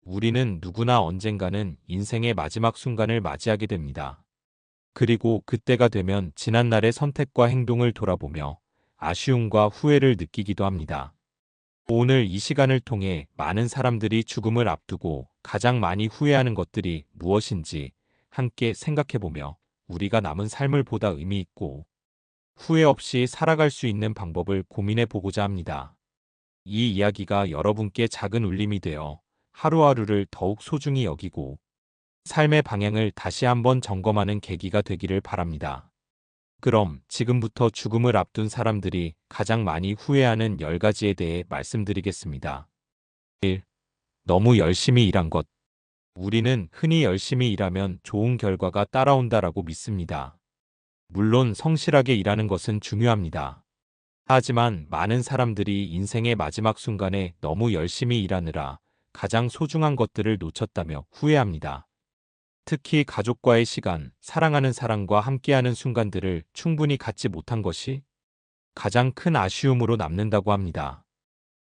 우리는 누구나 언젠가는 인생의 마지막 순간을 맞이하게 됩니다. 그리고 그때가 되면 지난날의 선택과 행동을 돌아보며 아쉬움과 후회를 느끼기도 합니다. 오늘 이 시간을 통해 많은 사람들이 죽음을 앞두고 가장 많이 후회하는 것들이 무엇인지 함께 생각해보며 우리가 남은 삶을 보다 의미 있고 후회 없이 살아갈 수 있는 방법을 고민해 보고자 합니다. 이 이야기가 여러분께 작은 울림이 되어 하루하루를 더욱 소중히 여기고 삶의 방향을 다시 한번 점검하는 계기가 되기를 바랍니다. 그럼 지금부터 죽음을 앞둔 사람들이 가장 많이 후회하는 10가지에 대해 말씀드리겠습니다. 1. 너무 열심히 일한 것. 우리는 흔히 열심히 일하면 좋은 결과가 따라온다라고 믿습니다. 물론 성실하게 일하는 것은 중요합니다. 하지만 많은 사람들이 인생의 마지막 순간에 너무 열심히 일하느라 가장 소중한 것들을 놓쳤다며 후회합니다. 특히 가족과의 시간, 사랑하는 사람과 함께하는 순간들을 충분히 갖지 못한 것이 가장 큰 아쉬움으로 남는다고 합니다.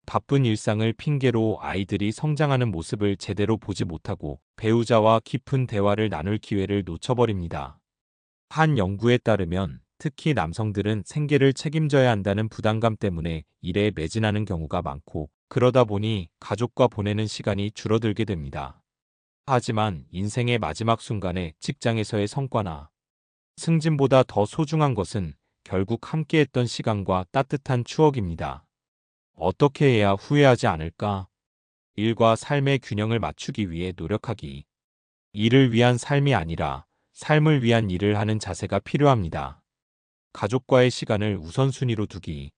바쁜 일상을 핑계로 아이들이 성장하는 모습을 제대로 보지 못하고 배우자와 깊은 대화를 나눌 기회를 놓쳐버립니다. 한 연구에 따르면 특히 남성들은 생계를 책임져야 한다는 부담감 때문에 일에 매진하는 경우가 많고 그러다 보니 가족과 보내는 시간이 줄어들게 됩니다. 하지만 인생의 마지막 순간에 직장에서의 성과나 승진보다 더 소중한 것은 결국 함께했던 시간과 따뜻한 추억입니다. 어떻게 해야 후회하지 않을까? 일과 삶의 균형을 맞추기 위해 노력하기. 일을 위한 삶이 아니라 삶을 위한 일을 하는 자세가 필요합니다. 가족과의 시간을 우선순위로 두기.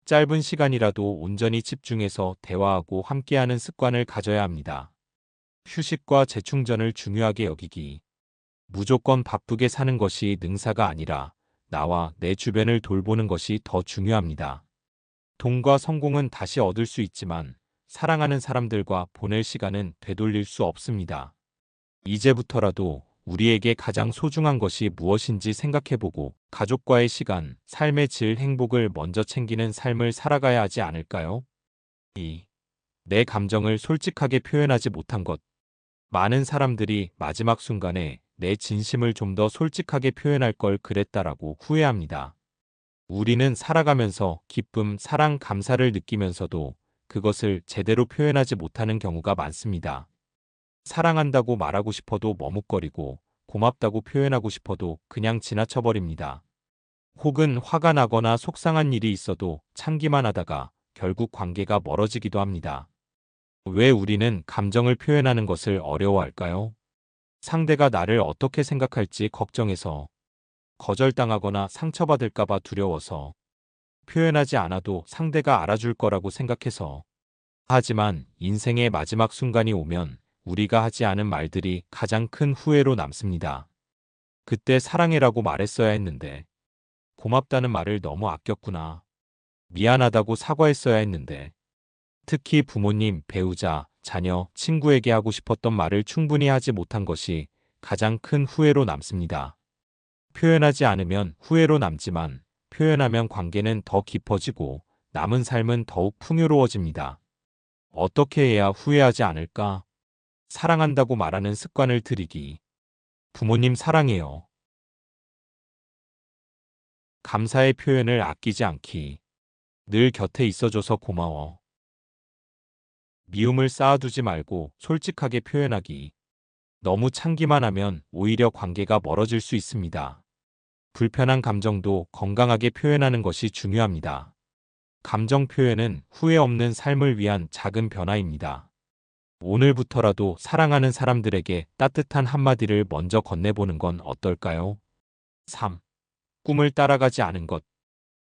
짧은 시간이라도 온전히 집중해서 대화하고 함께하는 습관을 가져야 합니다. 휴식과 재충전을 중요하게 여기기. 무조건 바쁘게 사는 것이 능사가 아니라 나와 내 주변을 돌보는 것이 더 중요합니다. 돈과 성공은 다시 얻을 수 있지만 사랑하는 사람들과 보낼 시간은 되돌릴 수 없습니다. 이제부터라도 우리에게 가장 소중한 것이 무엇인지 생각해보고 가족과의 시간, 삶의 질, 행복을 먼저 챙기는 삶을 살아가야 하지 않을까요? 2. 내 감정을 솔직하게 표현하지 못한 것. 많은 사람들이 마지막 순간에 내 진심을 좀 더 솔직하게 표현할 걸 그랬다라고 후회합니다. 우리는 살아가면서 기쁨, 사랑, 감사를 느끼면서도 그것을 제대로 표현하지 못하는 경우가 많습니다. 사랑한다고 말하고 싶어도 머뭇거리고 고맙다고 표현하고 싶어도 그냥 지나쳐버립니다. 혹은 화가 나거나 속상한 일이 있어도 참기만 하다가 결국 관계가 멀어지기도 합니다. 왜 우리는 감정을 표현하는 것을 어려워할까요? 상대가 나를 어떻게 생각할지 걱정해서, 거절당하거나 상처받을까봐 두려워서, 표현하지 않아도 상대가 알아줄 거라고 생각해서. 하지만 인생의 마지막 순간이 오면 우리가 하지 않은 말들이 가장 큰 후회로 남습니다. 그때 사랑해라고 말했어야 했는데, 고맙다는 말을 너무 아꼈구나. 미안하다고 사과했어야 했는데, 특히 부모님, 배우자, 자녀, 친구에게 하고 싶었던 말을 충분히 하지 못한 것이 가장 큰 후회로 남습니다. 표현하지 않으면 후회로 남지만 표현하면 관계는 더 깊어지고 남은 삶은 더욱 풍요로워집니다. 어떻게 해야 후회하지 않을까? 사랑한다고 말하는 습관을 들이기. 부모님 사랑해요. 감사의 표현을 아끼지 않기. 늘 곁에 있어줘서 고마워. 미움을 쌓아두지 말고 솔직하게 표현하기. 너무 참기만 하면 오히려 관계가 멀어질 수 있습니다. 불편한 감정도 건강하게 표현하는 것이 중요합니다. 감정 표현은 후회 없는 삶을 위한 작은 변화입니다. 오늘부터라도 사랑하는 사람들에게 따뜻한 한마디를 먼저 건네보는 건 어떨까요? 3. 꿈을 따라가지 않은 것.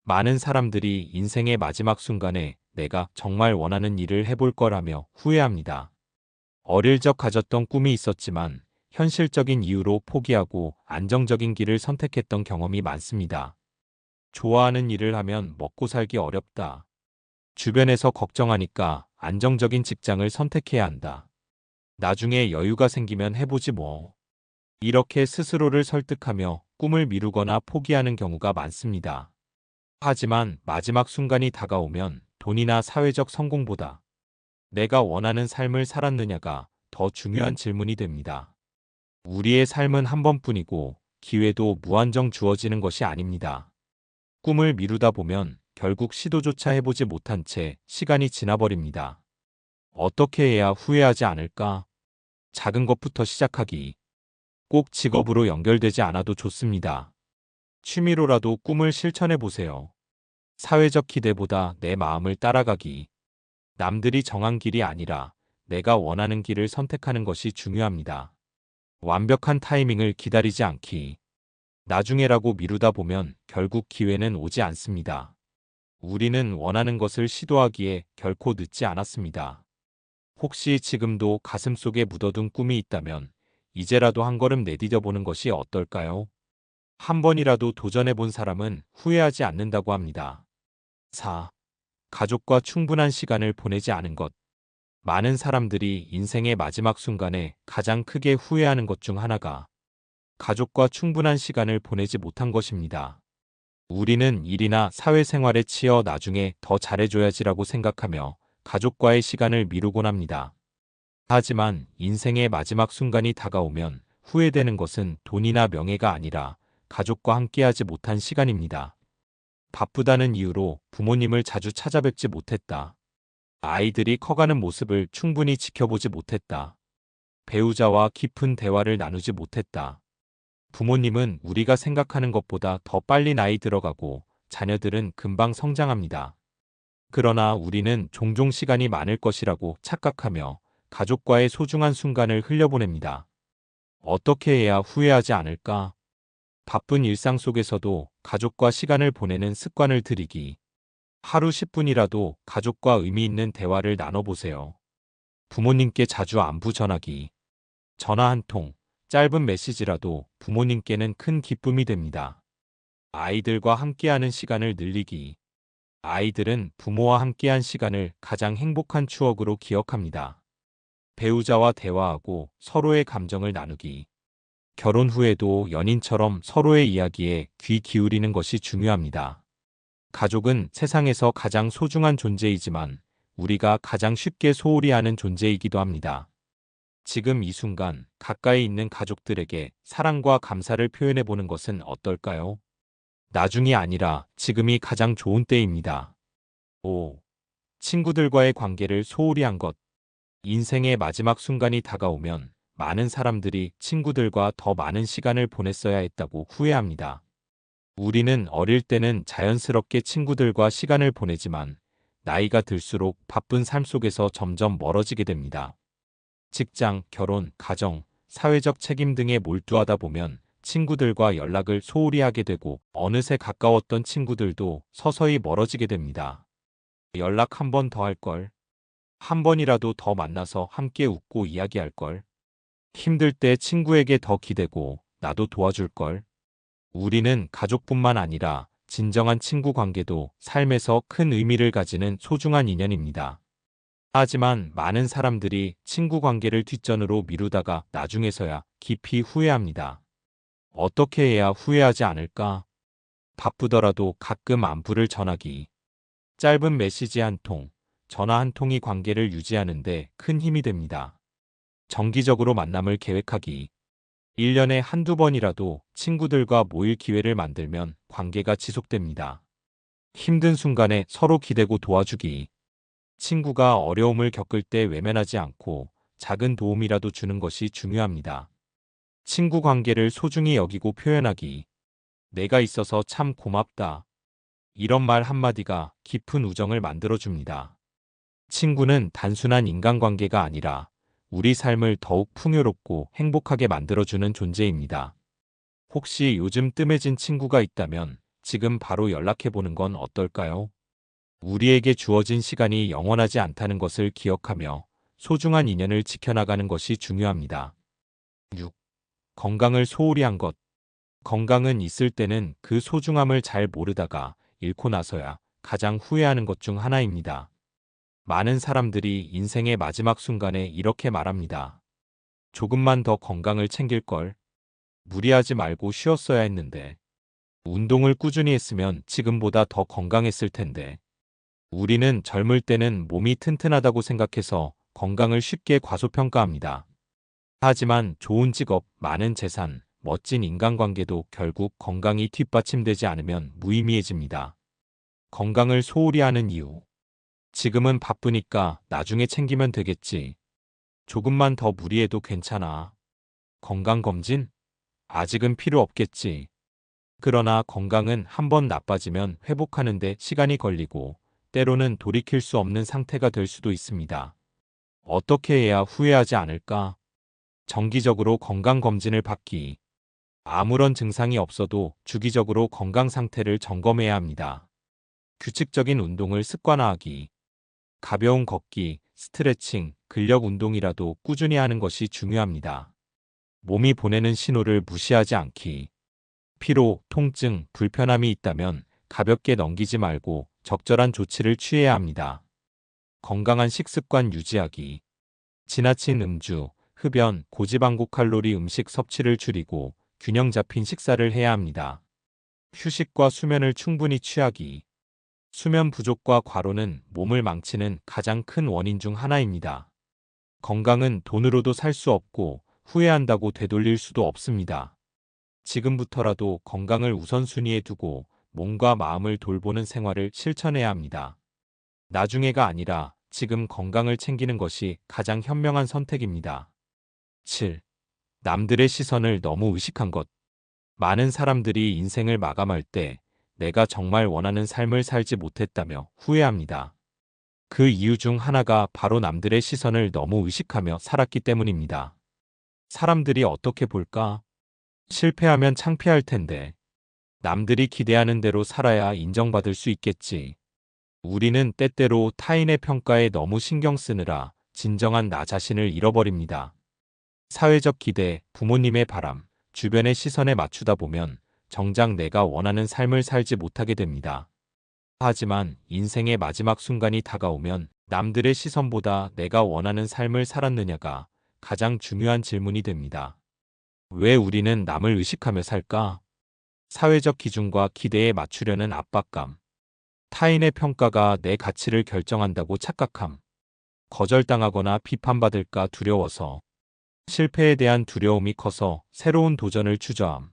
많은 사람들이 인생의 마지막 순간에 내가 정말 원하는 일을 해볼 거라며 후회합니다. 어릴 적 가졌던 꿈이 있었지만 현실적인 이유로 포기하고 안정적인 길을 선택했던 경험이 많습니다. 좋아하는 일을 하면 먹고 살기 어렵다. 주변에서 걱정하니까 안정적인 직장을 선택해야 한다. 나중에 여유가 생기면 해보지 뭐. 이렇게 스스로를 설득하며 꿈을 미루거나 포기하는 경우가 많습니다. 하지만 마지막 순간이 다가오면 돈이나 사회적 성공보다 내가 원하는 삶을 살았느냐가 더 중요한 질문이 됩니다. 우리의 삶은 한 번뿐이고 기회도 무한정 주어지는 것이 아닙니다. 꿈을 미루다 보면 결국 시도조차 해보지 못한 채 시간이 지나버립니다. 어떻게 해야 후회하지 않을까? 작은 것부터 시작하기. 꼭 직업으로 연결되지 않아도 좋습니다. 취미로라도 꿈을 실천해 보세요. 사회적 기대보다 내 마음을 따라가기. 남들이 정한 길이 아니라 내가 원하는 길을 선택하는 것이 중요합니다. 완벽한 타이밍을 기다리지 않기. 나중에라고 미루다 보면 결국 기회는 오지 않습니다. 우리는 원하는 것을 시도하기에 결코 늦지 않았습니다. 혹시 지금도 가슴속에 묻어둔 꿈이 있다면 이제라도 한 걸음 내디뎌 보는 것이 어떨까요? 한 번이라도 도전해 본 사람은 후회하지 않는다고 합니다. 4. 가족과 충분한 시간을 보내지 않은 것. 많은 사람들이 인생의 마지막 순간에 가장 크게 후회하는 것 중 하나가 가족과 충분한 시간을 보내지 못한 것입니다. 우리는 일이나 사회생활에 치여 나중에 더 잘해줘야지라고 생각하며 가족과의 시간을 미루곤 합니다. 하지만 인생의 마지막 순간이 다가오면 후회되는 것은 돈이나 명예가 아니라 가족과 함께하지 못한 시간입니다. 바쁘다는 이유로 부모님을 자주 찾아뵙지 못했다. 아이들이 커가는 모습을 충분히 지켜보지 못했다. 배우자와 깊은 대화를 나누지 못했다. 부모님은 우리가 생각하는 것보다 더 빨리 나이 들어가고 자녀들은 금방 성장합니다. 그러나 우리는 종종 시간이 많을 것이라고 착각하며 가족과의 소중한 순간을 흘려보냅니다. 어떻게 해야 후회하지 않을까? 바쁜 일상 속에서도 가족과 시간을 보내는 습관을 들이기. 하루 10분이라도 가족과 의미 있는 대화를 나눠보세요. 부모님께 자주 안부 전하기. 전화 한 통, 짧은 메시지라도 부모님께는 큰 기쁨이 됩니다. 아이들과 함께하는 시간을 늘리기. 아이들은 부모와 함께한 시간을 가장 행복한 추억으로 기억합니다. 배우자와 대화하고 서로의 감정을 나누기. 결혼 후에도 연인처럼 서로의 이야기에 귀 기울이는 것이 중요합니다. 가족은 세상에서 가장 소중한 존재이지만 우리가 가장 쉽게 소홀히 하는 존재이기도 합니다. 지금 이 순간 가까이 있는 가족들에게 사랑과 감사를 표현해 보는 것은 어떨까요? 나중이 아니라 지금이 가장 좋은 때입니다. 5. 친구들과의 관계를 소홀히 한 것. 인생의 마지막 순간이 다가오면 많은 사람들이 친구들과 더 많은 시간을 보냈어야 했다고 후회합니다. 우리는 어릴 때는 자연스럽게 친구들과 시간을 보내지만 나이가 들수록 바쁜 삶 속에서 점점 멀어지게 됩니다. 직장, 결혼, 가정, 사회적 책임 등에 몰두하다 보면 친구들과 연락을 소홀히 하게 되고 어느새 가까웠던 친구들도 서서히 멀어지게 됩니다. 연락 한 번 더 할 걸. 한 번이라도 더 만나서 함께 웃고 이야기할 걸. 힘들 때 친구에게 더 기대고 나도 도와줄 걸. 우리는 가족뿐만 아니라 진정한 친구 관계도 삶에서 큰 의미를 가지는 소중한 인연입니다. 하지만 많은 사람들이 친구 관계를 뒷전으로 미루다가 나중에서야 깊이 후회합니다. 어떻게 해야 후회하지 않을까? 바쁘더라도 가끔 안부를 전하기. 짧은 메시지 한 통, 전화 한 통이 관계를 유지하는 데 큰 힘이 됩니다. 정기적으로 만남을 계획하기. 1년에 한두 번이라도 친구들과 모일 기회를 만들면 관계가 지속됩니다. 힘든 순간에 서로 기대고 도와주기. 친구가 어려움을 겪을 때 외면하지 않고 작은 도움이라도 주는 것이 중요합니다. 친구 관계를 소중히 여기고 표현하기. 내가 있어서 참 고맙다. 이런 말 한마디가 깊은 우정을 만들어줍니다. 친구는 단순한 인간관계가 아니라 우리 삶을 더욱 풍요롭고 행복하게 만들어주는 존재입니다. 혹시 요즘 뜸해진 친구가 있다면 지금 바로 연락해보는 건 어떨까요? 우리에게 주어진 시간이 영원하지 않다는 것을 기억하며 소중한 인연을 지켜나가는 것이 중요합니다. 6. 건강을 소홀히 한 것. 건강은 있을 때는 그 소중함을 잘 모르다가 잃고 나서야 가장 후회하는 것 중 하나입니다. 많은 사람들이 인생의 마지막 순간에 이렇게 말합니다. 조금만 더 건강을 챙길 걸. 무리하지 말고 쉬었어야 했는데. 운동을 꾸준히 했으면 지금보다 더 건강했을 텐데. 우리는 젊을 때는 몸이 튼튼하다고 생각해서 건강을 쉽게 과소평가합니다. 하지만 좋은 직업, 많은 재산, 멋진 인간관계도 결국 건강이 뒷받침되지 않으면 무의미해집니다. 건강을 소홀히 하는 이유. 지금은 바쁘니까 나중에 챙기면 되겠지. 조금만 더 무리해도 괜찮아. 건강검진? 아직은 필요 없겠지. 그러나 건강은 한번 나빠지면 회복하는데 시간이 걸리고 때로는 돌이킬 수 없는 상태가 될 수도 있습니다. 어떻게 해야 후회하지 않을까? 정기적으로 건강검진을 받기. 아무런 증상이 없어도 주기적으로 건강 상태를 점검해야 합니다. 규칙적인 운동을 습관화하기. 가벼운 걷기, 스트레칭, 근력 운동이라도 꾸준히 하는 것이 중요합니다. 몸이 보내는 신호를 무시하지 않기. 피로, 통증, 불편함이 있다면 가볍게 넘기지 말고 적절한 조치를 취해야 합니다. 건강한 식습관 유지하기. 지나친 음주, 흡연, 고지방고칼로리 음식 섭취를 줄이고 균형 잡힌 식사를 해야 합니다. 휴식과 수면을 충분히 취하기. 수면 부족과 과로는 몸을 망치는 가장 큰 원인 중 하나입니다. 건강은 돈으로도 살 수 없고 후회한다고 되돌릴 수도 없습니다. 지금부터라도 건강을 우선순위에 두고 몸과 마음을 돌보는 생활을 실천해야 합니다. 나중에가 아니라 지금 건강을 챙기는 것이 가장 현명한 선택입니다. 7. 남들의 시선을 너무 의식한 것. 많은 사람들이 인생을 마감할 때 내가 정말 원하는 삶을 살지 못했다며 후회합니다. 그 이유 중 하나가 바로 남들의 시선을 너무 의식하며 살았기 때문입니다. 사람들이 어떻게 볼까? 실패하면 창피할 텐데. 남들이 기대하는 대로 살아야 인정받을 수 있겠지. 우리는 때때로 타인의 평가에 너무 신경 쓰느라 진정한 나 자신을 잃어버립니다. 사회적 기대, 부모님의 바람, 주변의 시선에 맞추다 보면 정작 내가 원하는 삶을 살지 못하게 됩니다. 하지만 인생의 마지막 순간이 다가오면 남들의 시선보다 내가 원하는 삶을 살았느냐가 가장 중요한 질문이 됩니다. 왜 우리는 남을 의식하며 살까? 사회적 기준과 기대에 맞추려는 압박감, 타인의 평가가 내 가치를 결정한다고 착각함, 거절당하거나 비판받을까 두려워서, 실패에 대한 두려움이 커서 새로운 도전을 주저함.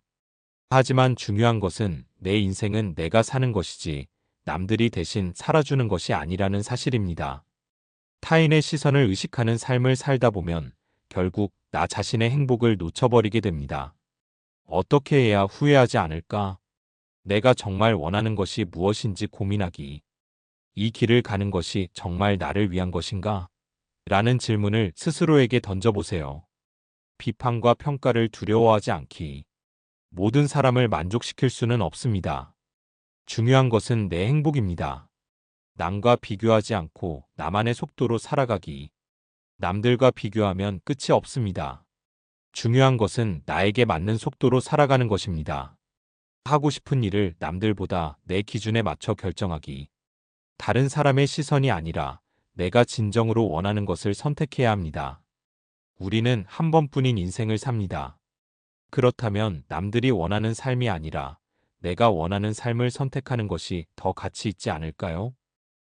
하지만 중요한 것은 내 인생은 내가 사는 것이지 남들이 대신 살아주는 것이 아니라는 사실입니다. 타인의 시선을 의식하는 삶을 살다 보면 결국 나 자신의 행복을 놓쳐버리게 됩니다. 어떻게 해야 후회하지 않을까? 내가 정말 원하는 것이 무엇인지 고민하기. 이 길을 가는 것이 정말 나를 위한 것인가? 라는 질문을 스스로에게 던져보세요. 비판과 평가를 두려워하지 않기. 모든 사람을 만족시킬 수는 없습니다. 중요한 것은 내 행복입니다. 남과 비교하지 않고 나만의 속도로 살아가기. 남들과 비교하면 끝이 없습니다. 중요한 것은 나에게 맞는 속도로 살아가는 것입니다. 하고 싶은 일을 남들보다 내 기준에 맞춰 결정하기. 다른 사람의 시선이 아니라 내가 진정으로 원하는 것을 선택해야 합니다. 우리는 한 번뿐인 인생을 삽니다. 그렇다면 남들이 원하는 삶이 아니라 내가 원하는 삶을 선택하는 것이 더 가치 있지 않을까요?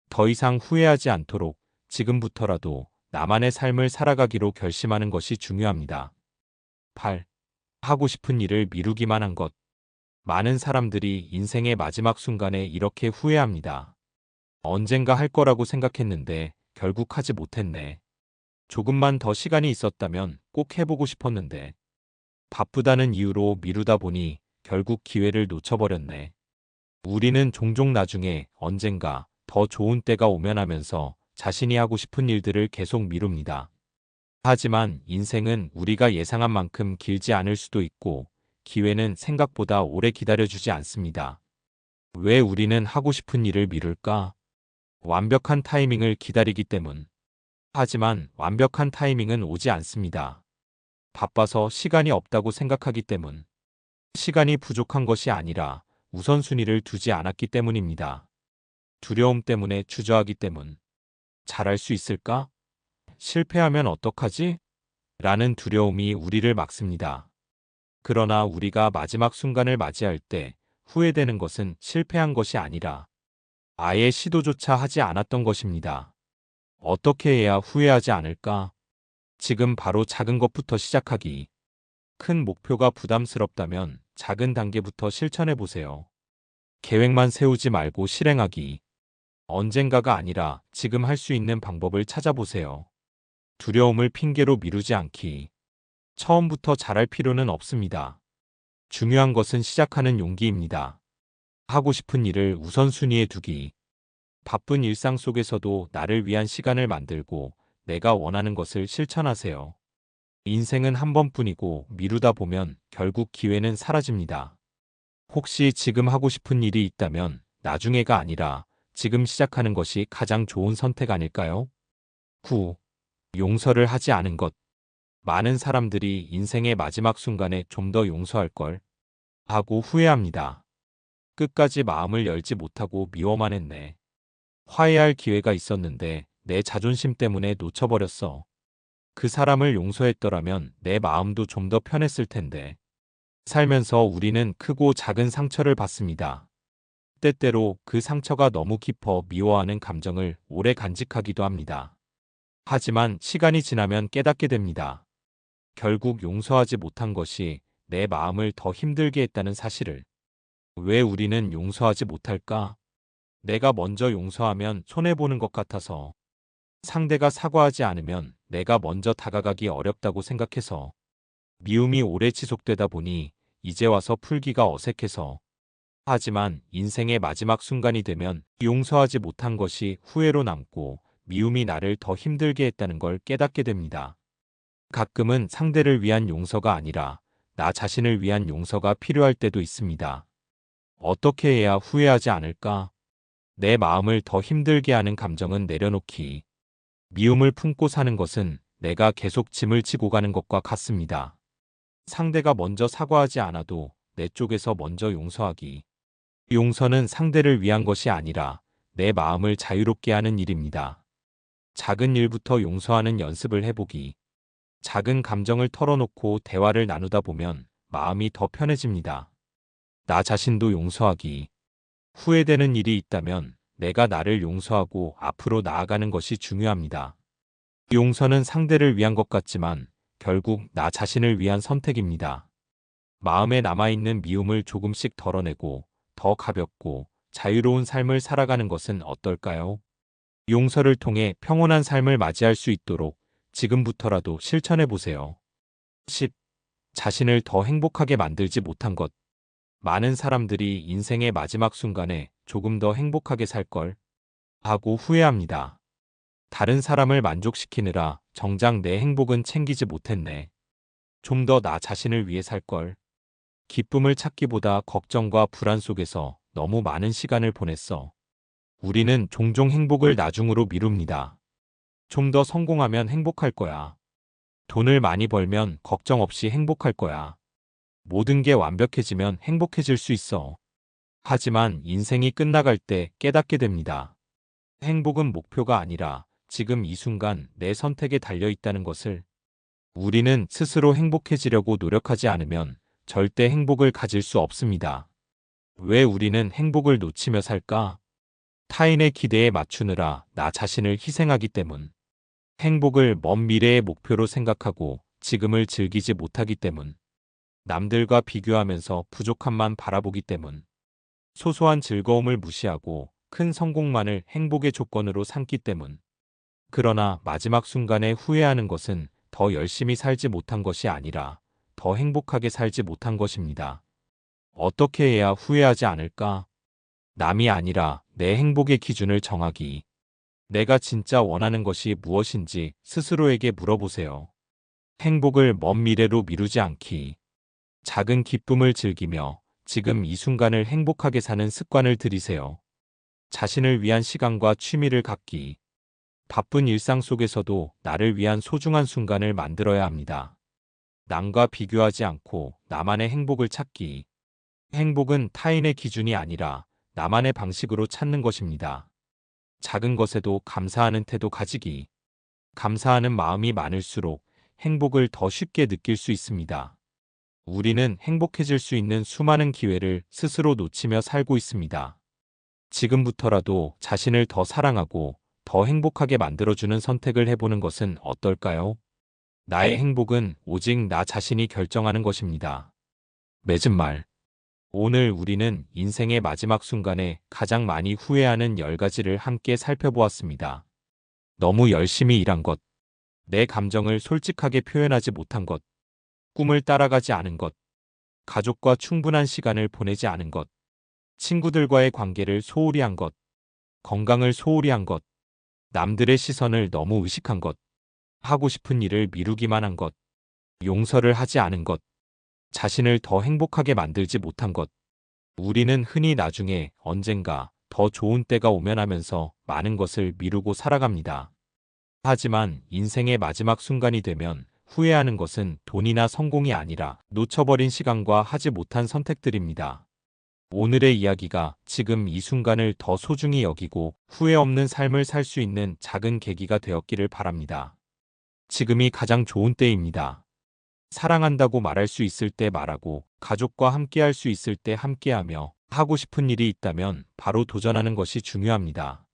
더 이상 후회하지 않도록 지금부터라도 나만의 삶을 살아가기로 결심하는 것이 중요합니다. 8. 하고 싶은 일을 미루기만 한 것. 많은 사람들이 인생의 마지막 순간에 이렇게 후회합니다. 언젠가 할 거라고 생각했는데 결국 하지 못했네. 조금만 더 시간이 있었다면 꼭 해보고 싶었는데. 바쁘다는 이유로 미루다 보니 결국 기회를 놓쳐버렸네. 우리는 종종 나중에 언젠가 더 좋은 때가 오면 하면서 자신이 하고 싶은 일들을 계속 미룹니다. 하지만 인생은 우리가 예상한 만큼 길지 않을 수도 있고 기회는 생각보다 오래 기다려주지 않습니다. 왜 우리는 하고 싶은 일을 미룰까? 완벽한 타이밍을 기다리기 때문. 하지만 완벽한 타이밍은 오지 않습니다. 바빠서 시간이 없다고 생각하기 때문. 시간이 부족한 것이 아니라 우선순위를 두지 않았기 때문입니다. 두려움 때문에 주저하기 때문. 잘할 수 있을까? 실패하면 어떡하지? 라는 두려움이 우리를 막습니다. 그러나 우리가 마지막 순간을 맞이할 때 후회되는 것은 실패한 것이 아니라 아예 시도조차 하지 않았던 것입니다. 어떻게 해야 후회하지 않을까? 지금 바로 작은 것부터 시작하기. 큰 목표가 부담스럽다면 작은 단계부터 실천해 보세요. 계획만 세우지 말고 실행하기. 언젠가가 아니라 지금 할 수 있는 방법을 찾아보세요. 두려움을 핑계로 미루지 않기. 처음부터 잘할 필요는 없습니다. 중요한 것은 시작하는 용기입니다. 하고 싶은 일을 우선순위에 두기. 바쁜 일상 속에서도 나를 위한 시간을 만들고 내가 원하는 것을 실천하세요. 인생은 한 번뿐이고 미루다 보면 결국 기회는 사라집니다. 혹시 지금 하고 싶은 일이 있다면 나중에가 아니라 지금 시작하는 것이 가장 좋은 선택 아닐까요? 9. 용서를 하지 않은 것. 많은 사람들이 인생의 마지막 순간에 좀 더 용서할 걸 하고 후회합니다. 끝까지 마음을 열지 못하고 미워만 했네. 화해할 기회가 있었는데 내 자존심 때문에 놓쳐버렸어. 그 사람을 용서했더라면 내 마음도 좀 더 편했을 텐데. 살면서 우리는 크고 작은 상처를 받습니다. 때때로 그 상처가 너무 깊어 미워하는 감정을 오래 간직하기도 합니다. 하지만 시간이 지나면 깨닫게 됩니다. 결국 용서하지 못한 것이 내 마음을 더 힘들게 했다는 사실을. 왜 우리는 용서하지 못할까? 내가 먼저 용서하면 손해보는 것 같아서. 상대가 사과하지 않으면 내가 먼저 다가가기 어렵다고 생각해서. 미움이 오래 지속되다 보니 이제 와서 풀기가 어색해서. 하지만 인생의 마지막 순간이 되면 용서하지 못한 것이 후회로 남고 미움이 나를 더 힘들게 했다는 걸 깨닫게 됩니다. 가끔은 상대를 위한 용서가 아니라 나 자신을 위한 용서가 필요할 때도 있습니다. 어떻게 해야 후회하지 않을까? 내 마음을 더 힘들게 하는 감정은 내려놓기. 미움을 품고 사는 것은 내가 계속 짐을 지고 가는 것과 같습니다. 상대가 먼저 사과하지 않아도 내 쪽에서 먼저 용서하기. 용서는 상대를 위한 것이 아니라 내 마음을 자유롭게 하는 일입니다. 작은 일부터 용서하는 연습을 해보기. 작은 감정을 털어놓고 대화를 나누다 보면 마음이 더 편해집니다. 나 자신도 용서하기. 후회되는 일이 있다면 내가 나를 용서하고 앞으로 나아가는 것이 중요합니다. 용서는 상대를 위한 것 같지만 결국 나 자신을 위한 선택입니다. 마음에 남아있는 미움을 조금씩 덜어내고 더 가볍고 자유로운 삶을 살아가는 것은 어떨까요? 용서를 통해 평온한 삶을 맞이할 수 있도록 지금부터라도 실천해 보세요. 10. 자신을 더 행복하게 만들지 못한 것. 많은 사람들이 인생의 마지막 순간에 조금 더 행복하게 살 걸 하고 후회합니다. 다른 사람을 만족시키느라 정작 내 행복은 챙기지 못했네. 좀 더 나 자신을 위해 살 걸. 기쁨을 찾기보다 걱정과 불안 속에서 너무 많은 시간을 보냈어. 우리는 종종 행복을 나중으로 미룹니다. 좀 더 성공하면 행복할 거야. 돈을 많이 벌면 걱정 없이 행복할 거야. 모든 게 완벽해지면 행복해질 수 있어. 하지만 인생이 끝나갈 때 깨닫게 됩니다. 행복은 목표가 아니라 지금 이 순간 내 선택에 달려 있다는 것을. 우리는 스스로 행복해지려고 노력하지 않으면 절대 행복을 가질 수 없습니다. 왜 우리는 행복을 놓치며 살까? 타인의 기대에 맞추느라 나 자신을 희생하기 때문. 행복을 먼 미래의 목표로 생각하고 지금을 즐기지 못하기 때문. 남들과 비교하면서 부족함만 바라보기 때문. 소소한 즐거움을 무시하고 큰 성공만을 행복의 조건으로 삼기 때문. 그러나 마지막 순간에 후회하는 것은 더 열심히 살지 못한 것이 아니라 더 행복하게 살지 못한 것입니다. 어떻게 해야 후회하지 않을까? 남이 아니라 내 행복의 기준을 정하기. 내가 진짜 원하는 것이 무엇인지 스스로에게 물어보세요. 행복을 먼 미래로 미루지 않기. 작은 기쁨을 즐기며 지금 이 순간을 행복하게 사는 습관을 들이세요. 자신을 위한 시간과 취미를 갖기. 바쁜 일상 속에서도 나를 위한 소중한 순간을 만들어야 합니다. 남과 비교하지 않고 나만의 행복을 찾기. 행복은 타인의 기준이 아니라 나만의 방식으로 찾는 것입니다. 작은 것에도 감사하는 태도 가지기. 감사하는 마음이 많을수록 행복을 더 쉽게 느낄 수 있습니다. 우리는 행복해질 수 있는 수많은 기회를 스스로 놓치며 살고 있습니다. 지금부터라도 자신을 더 사랑하고 더 행복하게 만들어주는 선택을 해보는 것은 어떨까요? 나의 행복은 오직 나 자신이 결정하는 것입니다. 맺은 말. 오늘 우리는 인생의 마지막 순간에 가장 많이 후회하는 10가지를 함께 살펴보았습니다. 너무 열심히 일한 것, 내 감정을 솔직하게 표현하지 못한 것, 꿈을 따라가지 않은 것, 가족과 충분한 시간을 보내지 않은 것, 친구들과의 관계를 소홀히 한 것, 건강을 소홀히 한 것, 남들의 시선을 너무 의식한 것, 하고 싶은 일을 미루기만 한 것, 용서를 하지 않은 것, 자신을 더 행복하게 만들지 못한 것. 우리는 흔히 나중에 언젠가 더 좋은 때가 오면 하면서 많은 것을 미루고 살아갑니다. 하지만 인생의 마지막 순간이 되면 후회하는 것은 돈이나 성공이 아니라 놓쳐버린 시간과 하지 못한 선택들입니다. 오늘의 이야기가 지금 이 순간을 더 소중히 여기고 후회 없는 삶을 살 수 있는 작은 계기가 되었기를 바랍니다. 지금이 가장 좋은 때입니다. 사랑한다고 말할 수 있을 때 말하고, 가족과 함께할 수 있을 때 함께하며, 하고 싶은 일이 있다면 바로 도전하는 것이 중요합니다.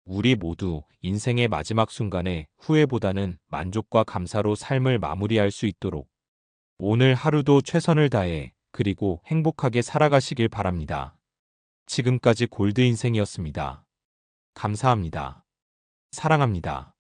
우리 모두 인생의 마지막 순간에 후회보다는 만족과 감사로 삶을 마무리할 수 있도록 오늘 하루도 최선을 다해 그리고 행복하게 살아가시길 바랍니다. 지금까지 골드 인생이었습니다. 감사합니다. 사랑합니다.